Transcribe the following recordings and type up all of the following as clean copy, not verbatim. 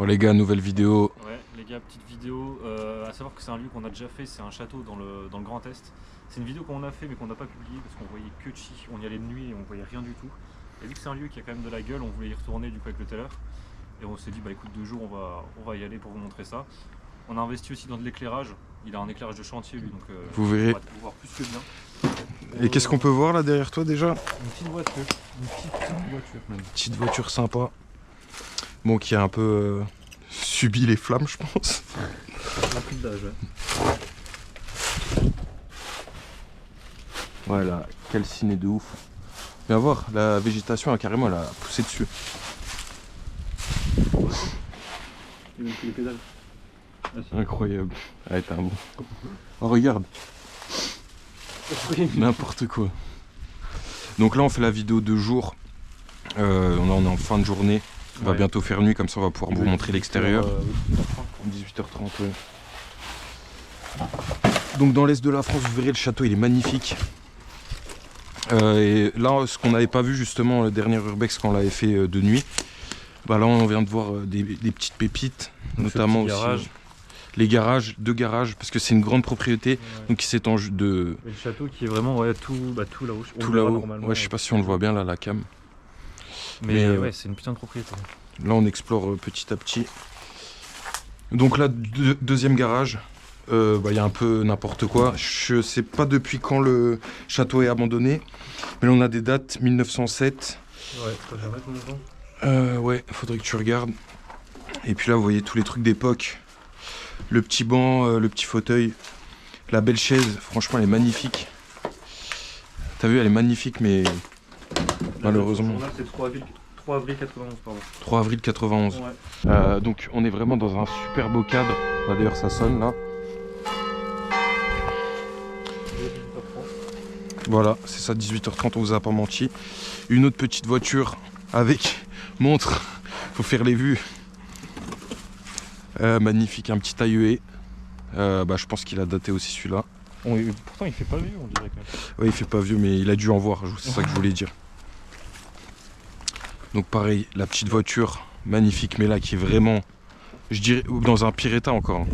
Oh les gars, nouvelle vidéo. Ouais, les gars, petite vidéo. À savoir que c'est un lieu qu'on a déjà fait, c'est un château dans le Grand Est. C'est une vidéo qu'on a fait mais qu'on n'a pas publiée parce qu'on voyait que chi. On y allait de nuit et on voyait rien du tout. Et vu que c'est un lieu qui a quand même de la gueule, on voulait y retourner du coup avec le tailleur. Et on s'est dit, bah écoute, 2 jours, on va y aller pour vous montrer ça. On a investi aussi dans de l'éclairage. Il a un éclairage de chantier lui, donc vous verrez. On va voir plus que bien. Et qu'est-ce qu'on peut voir là derrière toi déjà? Une petite voiture. Une petite voiture même. Petite voiture sympa. Bon, qui a un peu subi les flammes, je pense. Un peu d'âge, ouais. Ouais, la calcinée de ouf. Viens voir, la végétation a carrément elle a poussé dessus. Il même plus les pédales. Incroyable. Ah, t'as un bon. Oh, regarde. N'importe quoi. Donc là, on fait la vidéo 2 jours. On est en fin de journée. On va bientôt faire nuit, comme ça on va pouvoir vous montrer l'extérieur. 18h30, ouais. Donc dans l'est de la France, vous verrez le château, il est magnifique. Et là, ce qu'on n'avait pas vu justement le dernier Urbex quand on l'avait fait de nuit, bah là on vient de voir des petites pépites, donc notamment aussi les garages, 2 garages, parce que c'est une grande propriété, donc qui s'étend de. Et le château qui est vraiment tout là-haut. Tout là-haut. Ouais, je sais pas si on le voit bien là, la cam. Mais ouais, c'est une putain de propriété. Là, on explore petit à petit. Donc là, deuxième garage. Y a un peu n'importe quoi. Je sais pas depuis quand le château est abandonné, mais là on a des dates 1907. Ouais, t'as jamais ton nom. Ouais, faudrait que tu regardes. Et puis là, vous voyez tous les trucs d'époque. Le petit banc, le petit fauteuil, la belle chaise. Franchement, elle est magnifique. T'as vu, elle est magnifique, mais malheureusement. Là, c'est 3 avril 91, pardon. 3 avril 91. Ouais. Donc on est vraiment dans un super beau cadre. Bah, d'ailleurs, ça sonne là. Voilà, c'est ça, 18h30, on vous a pas menti. Une autre petite voiture avec montre, faut faire les vues. Magnifique, un petit AEE. Je pense qu'il a daté aussi celui-là. Pourtant il fait pas vieux, on dirait quand même. Ouais, il fait pas vieux, mais il a dû en voir, c'est ça que je voulais dire. Donc pareil, la petite voiture, magnifique, mais là qui est vraiment, je dirais, dans un pire état encore.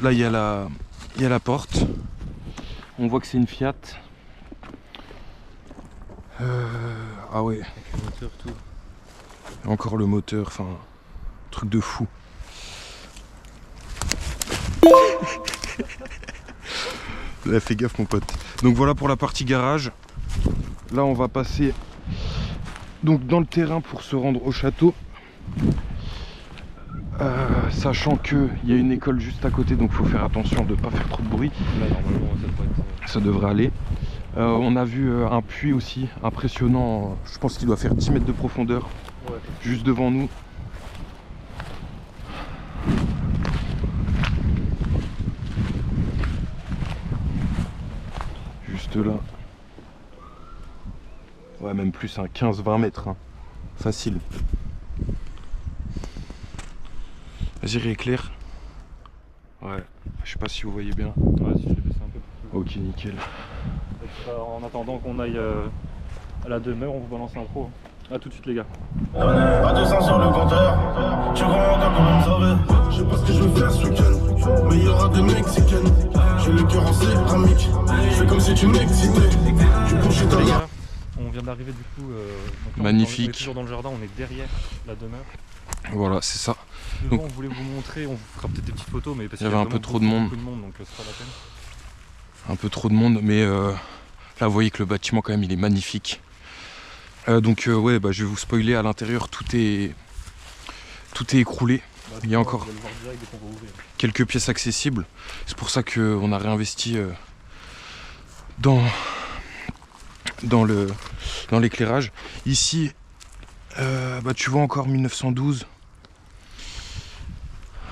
Là il y a la porte. On voit que c'est une Fiat. Ah ouais. Avec le moteur, tout. Encore le moteur, enfin, truc de fou. Là, fais gaffe mon pote. Donc voilà pour la partie garage. Là on va passer donc dans le terrain pour se rendre au château. Sachant qu'il y a une école juste à côté, donc il faut faire attention de ne pas faire trop de bruit. Là normalement ça devrait aller. On a vu un puits aussi impressionnant, je pense qu'il doit faire 10 mètres de profondeur, juste devant nous. Juste là. Ouais, même plus, 15-20 mètres, hein. Facile. Vas-y, rééclaire. Ouais, je sais pas si vous voyez bien. Ouais, si je l'ai baissé un peu. Ok, nickel. En attendant qu'on aille à la demeure, on vous balance l'intro. A tout de suite les gars. À 200 sur le compteur, je crois encore qu'on va me sauver. Je sais pas ce que je vais faire ce week-end, mais il y aura des Mexicaines. J'ai le cœur en céramique, je fais comme si tu m'excitais. Du coup, je suis dans la... On vient d'arriver du coup. Donc magnifique. On est toujours dans le jardin, on est derrière la demeure. Voilà, c'est ça. Devant, on voulait vous montrer, on vous fera peut-être des petites photos, mais parce qu'il y avait un peu trop de monde. Donc c'est pas la peine. Un peu trop de monde, mais là vous voyez que le bâtiment quand même il est magnifique. Ouais, je vais vous spoiler, à l'intérieur tout est écroulé. Il y a encore quelques pièces accessibles. C'est pour ça qu'on a réinvesti dans l'éclairage. Ici, tu vois encore 1912.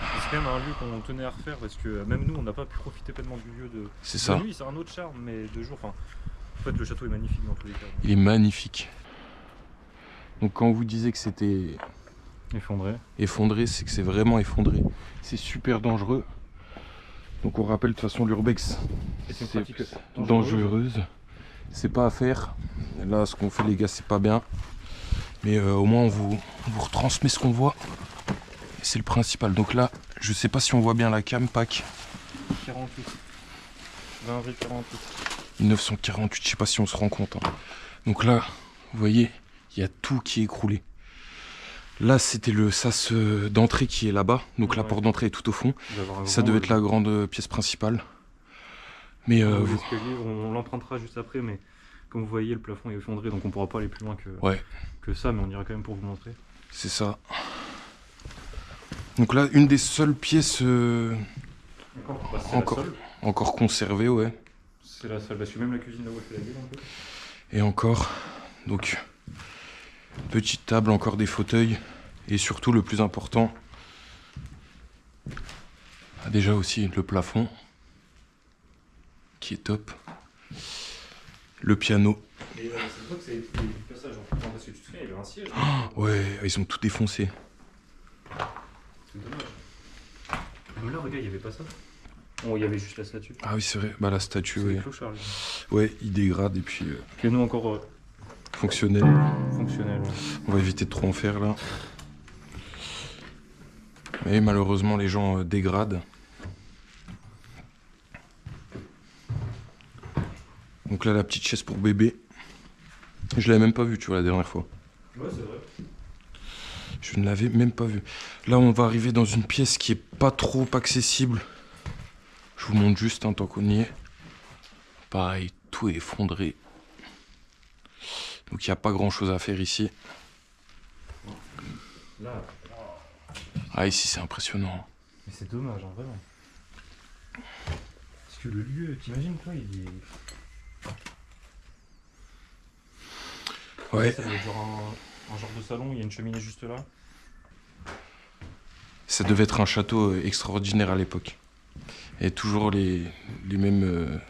C'est quand même un lieu qu'on tenait à refaire parce que même nous on n'a pas pu profiter pleinement du lieu de. C'est ça. Nuit, c'est un autre charme, mais de jour, en fait le château est magnifique dans tous les cas. Il est magnifique. Donc quand on vous disait que c'était effondré, c'est que c'est vraiment effondré. C'est super dangereux. Donc on rappelle de toute façon l'urbex, c'est dangereuse. C'est pas à faire. Là ce qu'on fait les gars c'est pas bien. Mais au moins on vous retransmet ce qu'on voit. c'est le principal. Donc là, je sais pas si on voit bien la cam, Pac. 48. 20 avril 48. 1948, je sais pas si on se rend compte. Hein. Donc là, vous voyez, il y a tout qui est écroulé. Là, c'était le sas d'entrée qui est là-bas. Donc la porte d'entrée est tout au fond. Ça devait être la grande pièce principale. Mais on l'empruntera juste après, mais comme vous voyez, le plafond est effondré, donc on pourra pas aller plus loin que ça, mais on ira quand même pour vous montrer. C'est ça. Donc là, une des seules pièces encore conservées, ouais. C'est la salle, parce que même la cuisine là où elle fait la gueule un peu. Et encore, donc, petite table, encore des fauteuils, et surtout le plus important, déjà aussi le plafond, qui est top, le piano. Et c'est toi que c'est du passage, en fait, parce que tu te souviens, il y avait un siège. Ouais, ils ont tout défoncé. C'est dommage. Mais là, regarde, il n'y avait pas ça. Bon, il y avait juste la statue. Ah oui, c'est vrai, bah la statue, C'est ouais. des clochards, lui. Ouais, il dégrade, et puis Piano encore fonctionnel. fonctionnel. Ouais. On va éviter de trop en faire, là. Mais malheureusement, les gens dégradent. Donc là, la petite chaise pour bébé. Je l'avais même pas vue, tu vois, la dernière fois. Ouais, c'est vrai. Je ne l'avais même pas vue. Là, on va arriver dans une pièce qui est pas trop accessible. Je vous montre juste, hein, tant qu'on y est. Pareil, tout est effondré. Donc il n'y a pas grand chose à faire ici. Là. Ah, ici, c'est impressionnant. Mais c'est dommage, hein, vraiment. Parce que le lieu, t'imagines, toi, il est. Ouais. Ça doit être genre un genre de salon, il y a une cheminée juste là. Ça devait être un château extraordinaire à l'époque. Et toujours les mêmes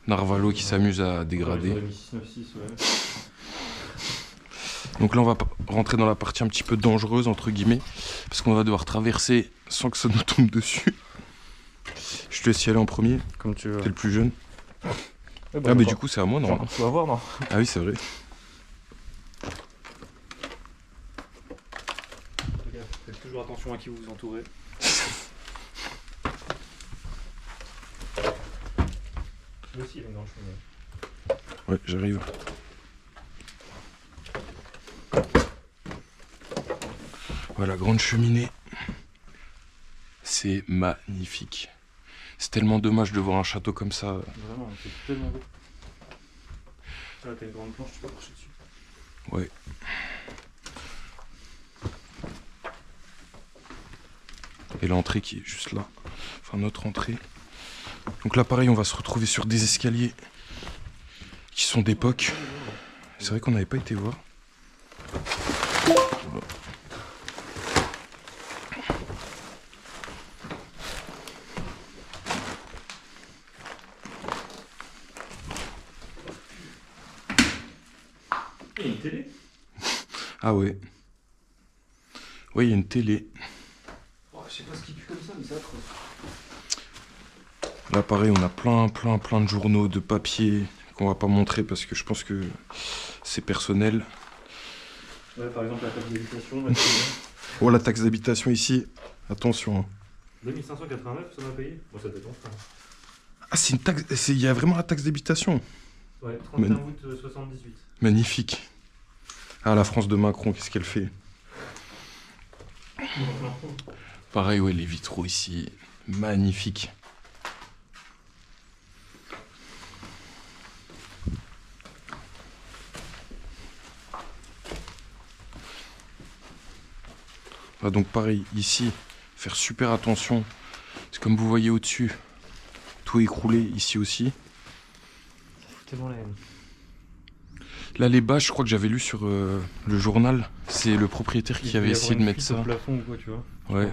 narvalos qui s'amusent à dégrader. Ouais, 696, ouais. Donc là, on va rentrer dans la partie un petit peu dangereuse, entre guillemets, parce qu'on va devoir traverser sans que ça nous tombe dessus. Je te laisse y aller en premier. Comme tu veux. T'es le plus jeune. Ouais, bah, Ah, mais du coup, c'est à moi, non? tu vas voir, non? Ah oui, c'est vrai. Faites toujours attention à qui vous entourez. Lui aussi, il est dans le chemin. Ouais, j'arrive. Voilà, grande cheminée. C'est magnifique. C'est tellement dommage de voir un château comme ça. Vraiment, c'est tellement beau. Là, t'as une grande planche, tu peux marcher dessus. Ouais. Et l'entrée qui est juste là. Enfin, notre entrée. Donc là, pareil, on va se retrouver sur des escaliers qui sont d'époque. C'est vrai qu'on n'avait pas été voir. Il y a une télé. Ah ouais. Ouais, il y a une télé. Oh, je sais pas ce qui pue comme ça, mais c'est affreux. Là, pareil, on a plein de journaux, de papier qu'on va pas montrer parce que je pense que c'est personnel. Ouais, par exemple, la taxe d'habitation. Oh, la taxe d'habitation ici. Attention. Hein. 2589, ça m'a payé. Bon, ça dépend. Ah, c'est une taxe. Il y a vraiment la taxe d'habitation. Ouais, 31 août 78. Magnifique. Ah, la France de Macron, qu'est-ce qu'elle fait? Pareil, ouais, les vitraux ici. Magnifique. Ah, donc pareil, ici, faire super attention. C'est comme vous voyez au-dessus, tout écroulé ici aussi. Tellement la haine. Là, les bâches, je crois que j'avais lu sur le journal. C'est le propriétaire qui avait essayé de mettre ça. Au plafond ou quoi, tu vois. Ouais.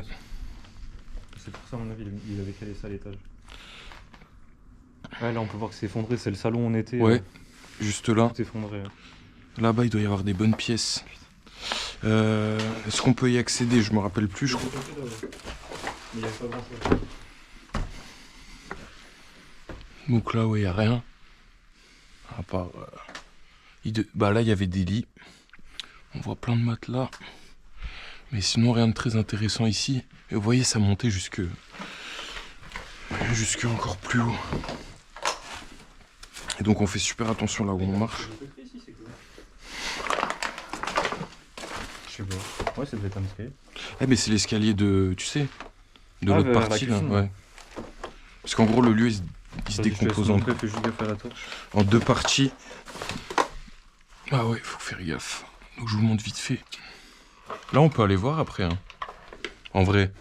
C'est pour ça, à mon avis, il avait calé ça à l'étage. Ouais, là, on peut voir que c'est effondré. C'est le salon où on était. Ouais, juste là. Tout effondré. Là-bas, il doit y avoir des bonnes pièces. Est-ce qu'on peut y accéder? Je me rappelle plus, je crois. Il n'y avait pas grand-chose. Donc là, ouais, il n'y a rien. À part... Bah là, il y avait des lits. On voit plein de matelas. Mais sinon, rien de très intéressant ici. Et vous voyez, ça montait jusque encore plus haut. Et donc on fait super attention là où on marche. Je sais pas. Ouais, ça devait être un escalier. Eh mais c'est l'escalier de, tu sais, de Ah, l'autre vers la partie là. cuisine. Ouais. Parce qu'en gros le lieu il se décompose en deux parties. Ah ouais, faut faire gaffe. Donc je vous montre vite fait. Là on peut aller voir après. Hein. En vrai.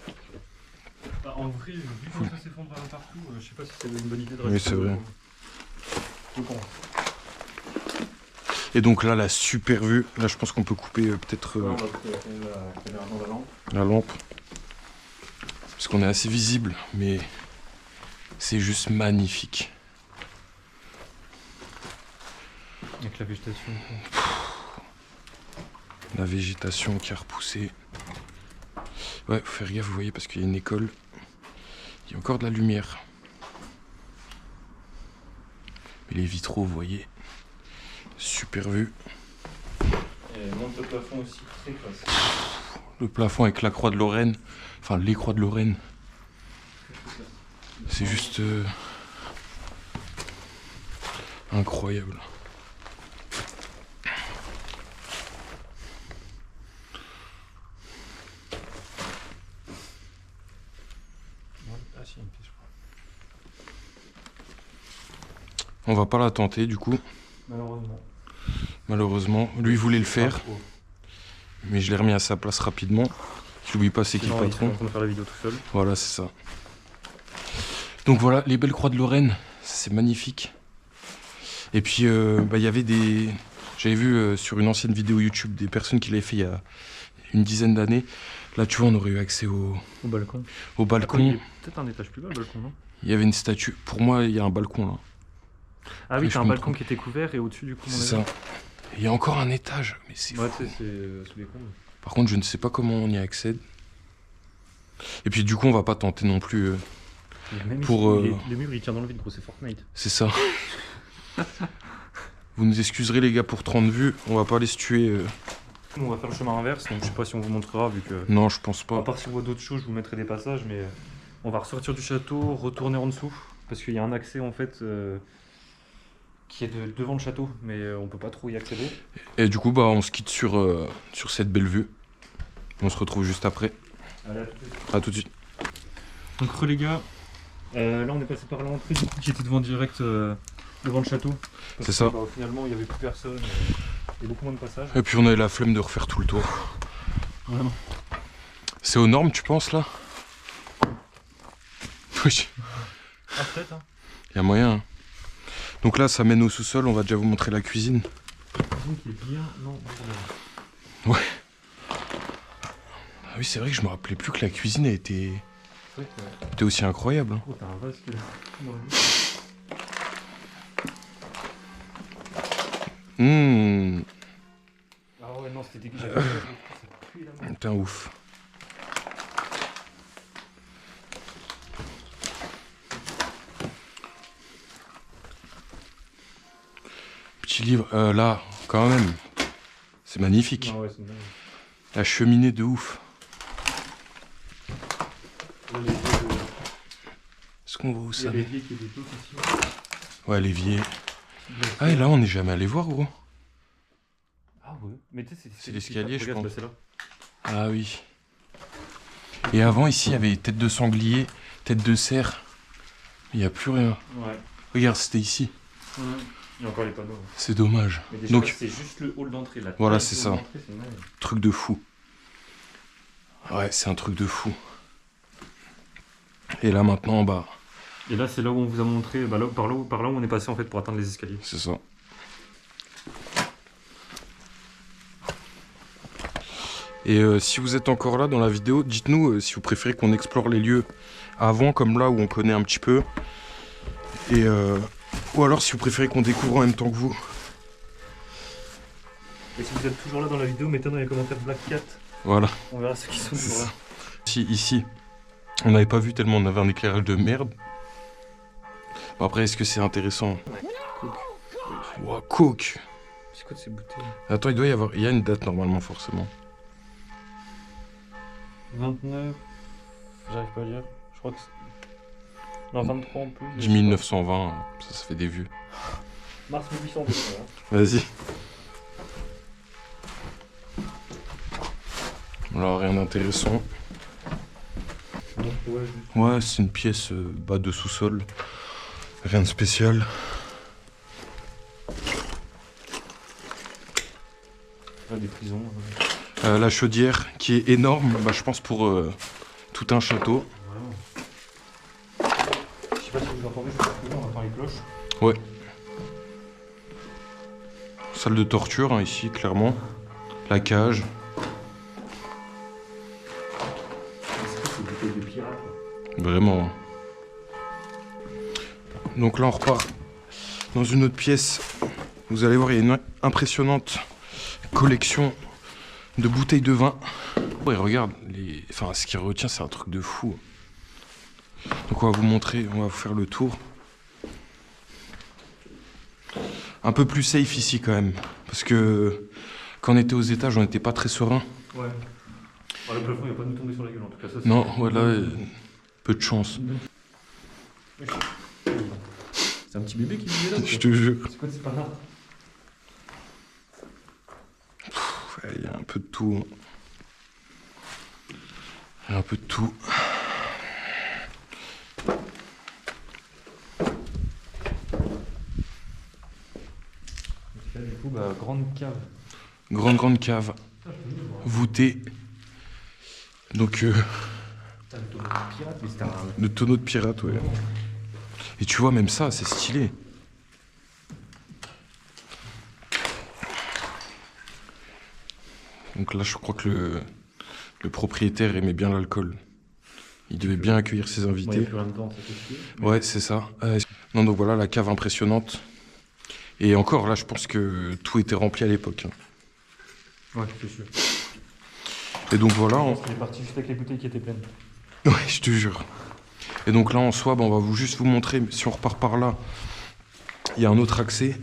Bah, en vrai, vu que ça s'effondre partout, je sais pas si c'est une bonne idée de Oui, c'est vrai. Donc, Et donc là la super vue. Là je pense qu'on peut couper peut-être on va couper la caméra dans la lampe. la lampe. Parce qu'on est assez visible, mais c'est juste magnifique. Avec la végétation. La végétation qui a repoussé. Ouais, faut faire gaffe, vous voyez, parce qu'il y a une école. Il y a encore de la lumière. Mais les vitraux, vous voyez. Super vue. Et monte le plafond aussi, très classe. Le plafond avec la croix de Lorraine. Enfin, les croix de Lorraine. C'est juste incroyable. Ah si, une pièce, je crois. On va pas la tenter du coup. Malheureusement. Malheureusement. Lui voulait le faire, Trop. mais je l'ai remis à sa place rapidement. J'oublie pas c'est qui le Sinon, il patron. est en train de faire la vidéo tout seul. Voilà, c'est ça. Donc voilà, les belles croix de Lorraine, c'est magnifique. Et puis, il y avait des... J'avais vu sur une ancienne vidéo YouTube des personnes qui l'avaient fait il y a une dizaine d'années. Là, tu vois, on aurait eu accès au balcon. balcon. Il y a peut-être un étage plus bas, le balcon, non? Il y avait une statue. Pour moi, il y a un balcon là. Ah oui, je t'as un me balcon trompe. qui était couvert et au-dessus, du coup, C'est ça. Et il y a encore un étage, mais c'est Ouais, fou. tu sais, c'est sous les combles. Par contre, je ne sais pas comment on y accède. Et puis, du coup, on va pas tenter non plus. Pour, Les murs, ils tiennent dans le vide, gros, c'est Fortnite. C'est ça. Vous nous excuserez, les gars, pour 30 vues. On va pas aller se tuer. Nous, on va faire le chemin inverse, donc je sais pas si on vous montrera, vu que... Non, je pense À pas. part si on voit d'autres choses, je vous mettrai des passages, mais on va ressortir du château, retourner en dessous, parce qu'il y a un accès en fait qui est devant le château, mais on peut pas trop y accéder. Et du coup, bah, on se quitte sur cette belle vue. On se retrouve juste après. Allez, à tout de suite. À tout de suite. Donc les gars, là on est passé par l'entrée, du coup qui était devant direct devant le château. Parce C'est ça. que, finalement il y avait plus personne, il y a beaucoup moins de passages. Et puis, on a eu la flemme de refaire tout le tour. Vraiment. C'est aux normes, tu penses, là? Oui. Ah peut-être hein. Il y a moyen. Hein. Donc là, ça mène au sous-sol. On va déjà vous montrer la cuisine. Donc il est bien, non, Ouais. Ah oui, c'est vrai que je me rappelais plus que la cuisine était aussi incroyable. Hein. Oh t'as un vase qui est là. Ah ouais non c'était dégueu, ça pue la main. Putain, ouf. Petit livre, là, quand même, c'est magnifique. Non ouais c'est dingue. La cheminée de ouf. Là, les vieux, Est-ce qu'on voit où il y ça? a l'évier qui est des blocs ici. Ouais, l'évier. Ah, et là, on n'est jamais allé voir, gros. Ah ouais. Mais tu sais, C'est l'escalier, je pense. Là, c'est là. Ah oui. Et avant, ici, il y avait tête de sanglier, tête de cerf. Il n'y a plus rien. Ouais. Regarde, c'était ici. Il y a encore les panneaux. C'est dommage. Mais déjà, Donc, c'est juste le hall d'entrée là. Voilà, c'est ça. C'est dingue. truc de fou. Ouais, c'est un truc de fou. Et là, maintenant, bah, Et là, c'est là où on vous a montré, bah, par là où on est passé en fait pour atteindre les escaliers. c'est ça. Et si vous êtes encore là dans la vidéo, dites-nous si vous préférez qu'on explore les lieux avant, comme là où on connaît un petit peu. Et ou alors si vous préférez qu'on découvre en même temps que vous. Et si vous êtes toujours là dans la vidéo, mettez dans les commentaires Black Cat. Voilà. On verra ceux qui sont C'est toujours ça. là. Ici, on n'avait pas vu tellement on avait un éclairage de merde. Bon, après, est-ce que c'est intéressant? Coke. Ouah, Coke. C'est quoi de ces bouteilles? Attends, il y a une date normalement, forcément. 29. J'arrive pas à lire. Je crois que c'est. Non, 23 en plus. 10 920, ça fait des vues. Mars 1802. Vas-y. Alors rien d'intéressant. Ouais, c'est une pièce bas de sous-sol. Rien de spécial. Des prisons. La chaudière qui est énorme, bah, je pense pour tout un château. Je sais pas si vous entendez, on entend les cloches. Ouais. Salle de torture, hein, ici, clairement. La cage. C'est des bouteilles de pirates. Vraiment. Donc là, on repart dans une autre pièce. Vous allez voir, il y a une impressionnante collection de bouteilles de vin. Ouais, regarde, enfin, ce qui retient, c'est un truc de fou. Donc on va vous montrer, on va vous faire le tour. Un peu plus safe ici quand même, parce que quand on était aux étages, on n'était pas très serein. Ouais. Le plafond, il va pas nous tomber sur la gueule en tout cas. Ça, non, voilà, peu de chance. C'est un petit bébé qui vivait là. Je te jure. C'est quoi, c'est pas grave. Il y a un peu de tout. Il y a un peu de tout. Là, du coup, bah, grande cave. Grande cave. Voûtée. Donc, Le tonneau de pirate, mais c'était un. le tonneau de pirate, ouais. Et tu vois, même ça, c'est stylé. Donc là, je crois que le propriétaire aimait bien l'alcool. Il devait bien accueillir ses Ouais, il invités. n'y a plus rien dedans, ça fait chier. Ouais, c'est ça. Non, donc voilà, la cave impressionnante. Et encore, là, je pense que tout était rempli à l'époque. Ouais, c'est sûr. Et donc voilà. Il est parti juste avec les bouteilles qui étaient pleines. Ouais, je te jure. Et donc là, en soi, on va juste vous montrer, si on repart par là, il y a un autre accès.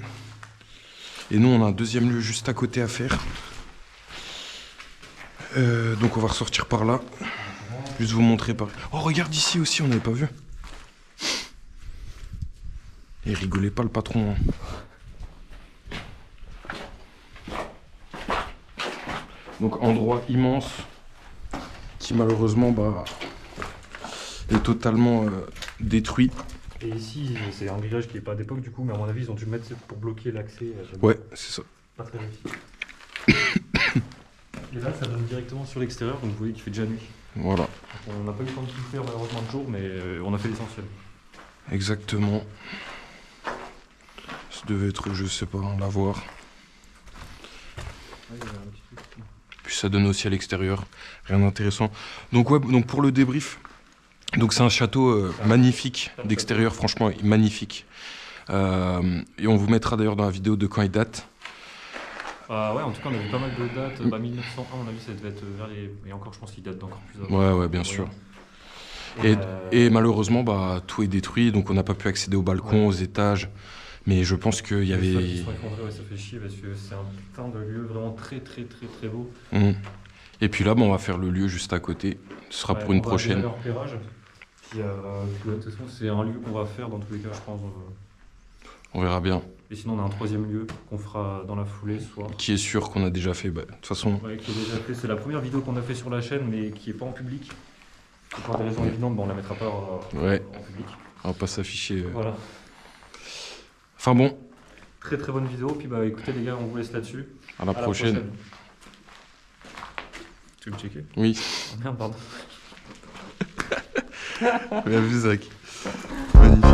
Et nous, on a un deuxième lieu juste à côté à faire. Donc on va ressortir par là. Juste vous montrer par... Oh, regarde ici aussi, on n'avait pas vu. Et rigolez pas le patron. Donc endroit immense qui malheureusement est totalement détruit. Et ici, c'est un grillage qui n'est pas d'époque du coup, mais à mon avis, ils ont dû le mettre pour bloquer l'accès. Ouais, c'est ça. Pas très réussi. Et là, ça donne directement sur l'extérieur, donc vous voyez qu'il fait déjà nuit. Voilà. On n'a pas eu le temps de tout faire malheureusement le jour, mais on a fait l'essentiel. Exactement. Ça devait être, je sais pas, on va voir. Ouais, il y a un petit truc. Puis ça donne aussi à l'extérieur, rien d'intéressant. Donc ouais, donc pour le débrief, donc c'est un château magnifique d'extérieur, franchement magnifique. Et on vous mettra d'ailleurs dans la vidéo de quand il date. Ouais, en tout cas, on a vu pas mal de dates. 1901, à mon avis, ça devait être vers les. Et encore, je pense qu'il date d'encore plus avant. Ouais, bien sûr. Et malheureusement, tout est détruit, donc on n'a pas pu accéder au balcon, aux étages. Mais je pense qu'il y avait. Ils sont effondrés, ouais, ça fait chier parce que c'est un putain de lieu vraiment très beau. Et puis là, on va faire le lieu juste à côté. Ce sera pour une prochaine. On va aller en repérage. Puis, de toute façon, c'est un lieu qu'on va faire dans tous les cas, je pense. On verra bien. Et sinon, on a un troisième lieu qu'on fera dans la foulée ce soir. Qui est sûr qu'on a déjà fait. De toute façon. Ouais, qui est déjà fait. C'est la première vidéo qu'on a fait sur la chaîne, mais qui n'est pas en public. Pour des raisons évidentes, on la mettra pas en public. On va pas s'afficher. Voilà. Enfin bon. Très bonne vidéo. Puis écoutez les gars, on vous laisse là-dessus. À la prochaine. Tu veux me checker? Oui. Oh, merde, pardon. Bien vu, Zach. Magnifique.